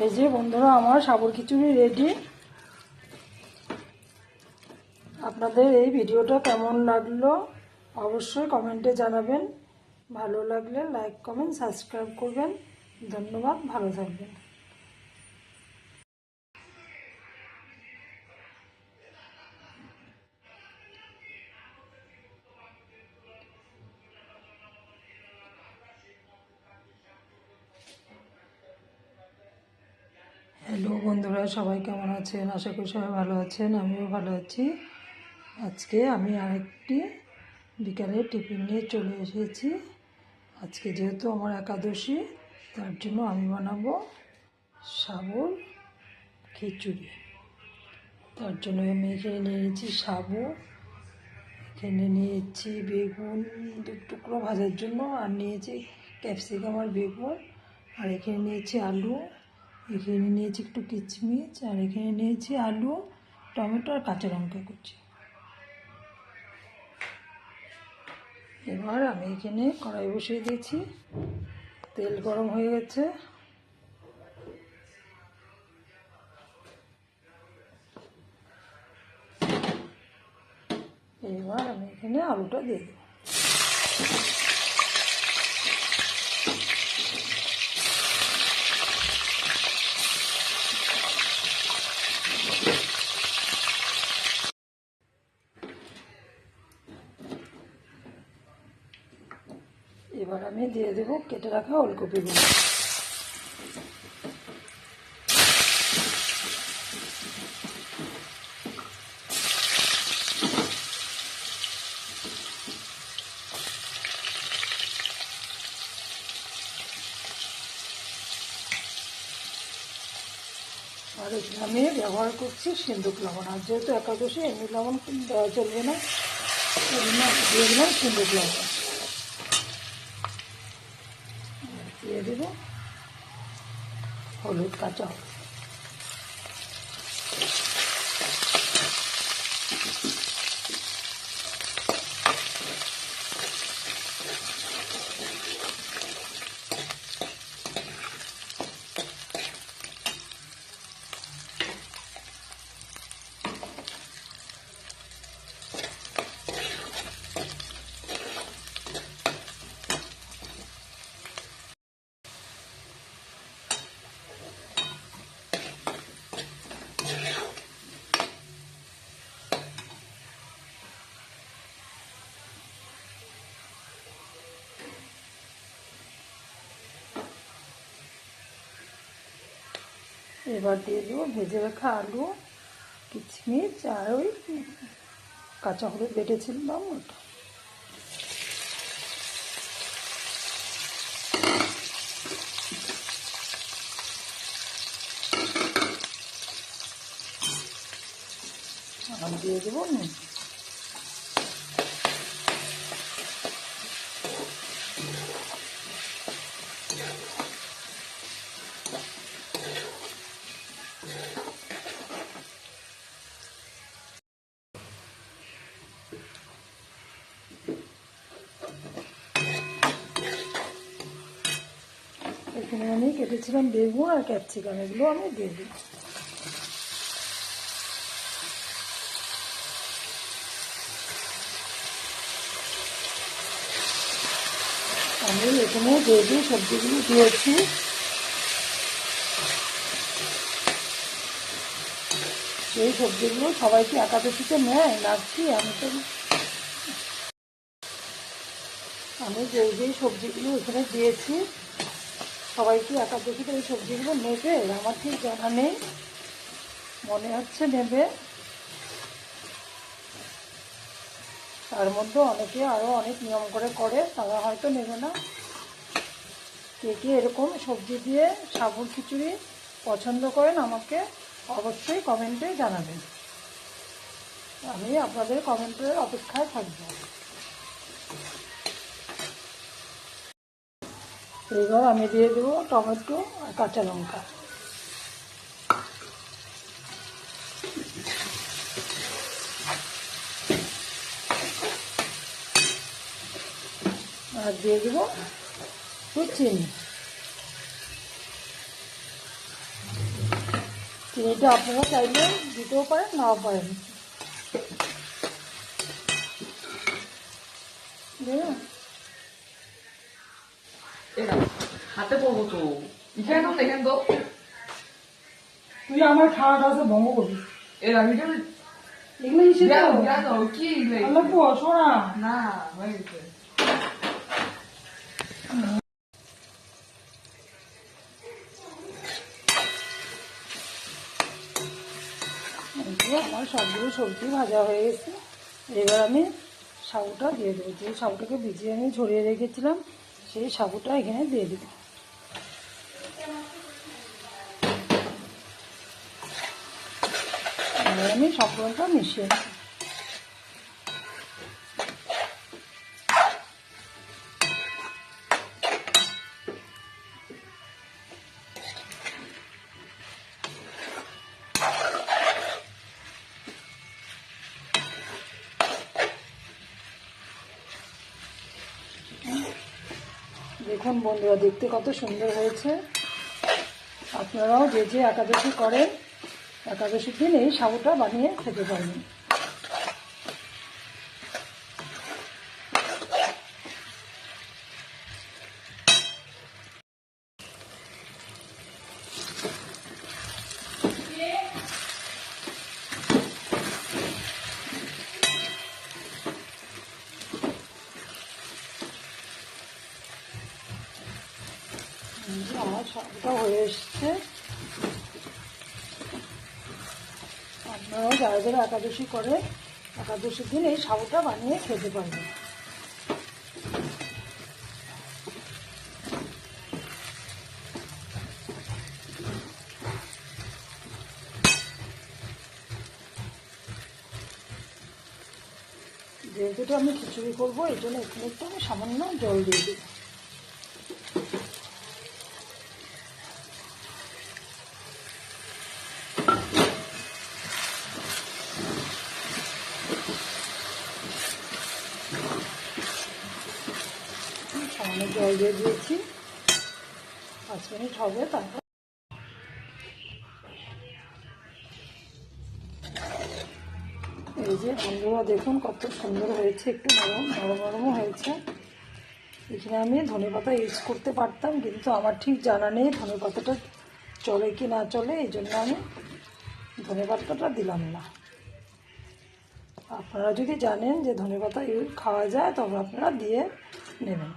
এই যে বন্ধুরা, আমার সাবুর খিচুড়ি রেডি। আপনাদের এই ভিডিওটা কেমন লাগলো অবশ্যই কমেন্টে জানাবেন। ভালো লাগলে লাইক কমেন্ট সাবস্ক্রাইব করবেন। ধন্যবাদ, ভালো থাকবেন। হ্যালো বন্ধুরা, সবাই কেমন আছেন? আশা করি সবাই ভালো আছেন, আমিও ভালো আছি। আজকে আমি আরেকটি বিকালে টিফিন নিয়ে চলে এসেছি। আজকে যেহেতু আমার একাদশী, তার জন্য আমি বানাবো সাবুর খিচুড়ি। তার জন্য আমি এখানে নিয়েছি সাবু, এখানে নিয়েছি বেগুন দু টুকরো ভাজার জন্য, আর নিয়েছি ক্যাপসিকাম আর বেগুন, আর এখানে নিয়েছি আলু, এখানে নিয়েছি একটু কিচমিচ, আর এখানে নিয়েছি আলু, টমেটো আর কাঁচা লঙ্কা কুচি। এবার আমি এখানে কড়াই বসিয়ে দিয়েছি, তেল গরম হয়ে গেছে। এবার আমি এখানে আলুটা দিয়ে দেবো। এবার আমি দিয়ে দেবো কেটে রাখা ওলকপিগুলো। আর এখানে আমি ব্যবহার করছি সিন্দুক লবণ, আর যেহেতু একাদশী এমনি লবণ দেওয়া চলবে না, দিয়ে দিলাম সিন্দুক লবণ। দিয়ে দেব হলুদ, কাঁচা হলুদ। এবার দিয়ে দেবো ভেজে রাখা আলু, কিচমিচ, আর ওই কাঁচা হলুদ বেটেছিলাম ওটা। আর দিয়ে দেবো নুন। এখানে আমি কেটেছিলাম বেগুন আর ক্যাপসিকাম, এগুলো আমি দিয়ে দিই। আমি এখানে যে সবজিগুলো দিয়েছি সেই সবজিগুলো সবাইকে একাদশীতে নেয় লাগছি। আমি যেই সবজিগুলো এখানে দিয়েছি সবাই কি একাদশীতে এই সবজিগুলো নেবে আমার ঠিক জানা নেই, মনে হচ্ছে নেবে। তার মধ্যে অনেকে আরও অনেক নিয়ম করে তারা হয়তো নেবে না। কে কে এরকম সবজি দিয়ে সাবুর খিচুড়ি পছন্দ করেন আমাকে অবশ্যই কমেন্টে জানাবেন। আমি আপনাদের কমেন্টের অপেক্ষায় থাকব। এবার আমি দিয়ে দেবো টমেটো আর কাঁচা লঙ্কা। আর দিয়ে দেবো একটু চিনি। চিনিটা আপনারা চাইলে দিতেও পারেন, নাও পারেন। হাতে পড়বো তো, এখানে তো তুই আমার খাওয়াটা আছে ভঙ্গ করবি। এর আমি তো এগুলো হিসেবে কি শোনা না হয়ে গেছে। আমার সবগুলো সবজি ভাজা হয়ে গেছে। এবার আমি সাবুটা দিয়ে দেবো। যে সাবুটাকে ভিজিয়ে আমি ঝরিয়ে রেখেছিলাম সেই সাবুটা এখানে দিয়ে দেবো। এবার আমি সম্পূর্ণটা মিশিয়ে নেব। দেখুন বন্ধুরা, দেখতে কত সুন্দর হয়েছে। আপনারাও যে যে একাদশী করেন, একাদশীর দিন এই সাবুটা বানিয়ে খেতে পারবেন। আমার সাবুটা হয়ে এসছে। আপনারাও যারা যারা একাদশী করে, একাদশীর দিন এই সাবুটা বানিয়ে খেতে পারবেন। যেহেতু আমি খিচুড়ি করবো, এই জন্য এখানে একটু আমি সামান্য জল দিয়ে দেব। সামান্য জল দিয়ে দিয়েছি, 5 মিনিট হবে। তারপর এই যে বন্ধুরা দেখুন কত সুন্দর হয়েছে, একটু নরম নরমও হয়েছে। এখানে আমি ধনেপাতা ইউজ করতে পারতাম, কিন্তু আমার ঠিক জানা নেই ধনেপাতাটা চলে কি না চলে, এই জন্য আমি ধনেপাতাটা দিলাম না। আপনারা যদি জানেন যে ধনেপাতা খাওয়া যায়, তবে আপনারা দিয়ে নেবেন।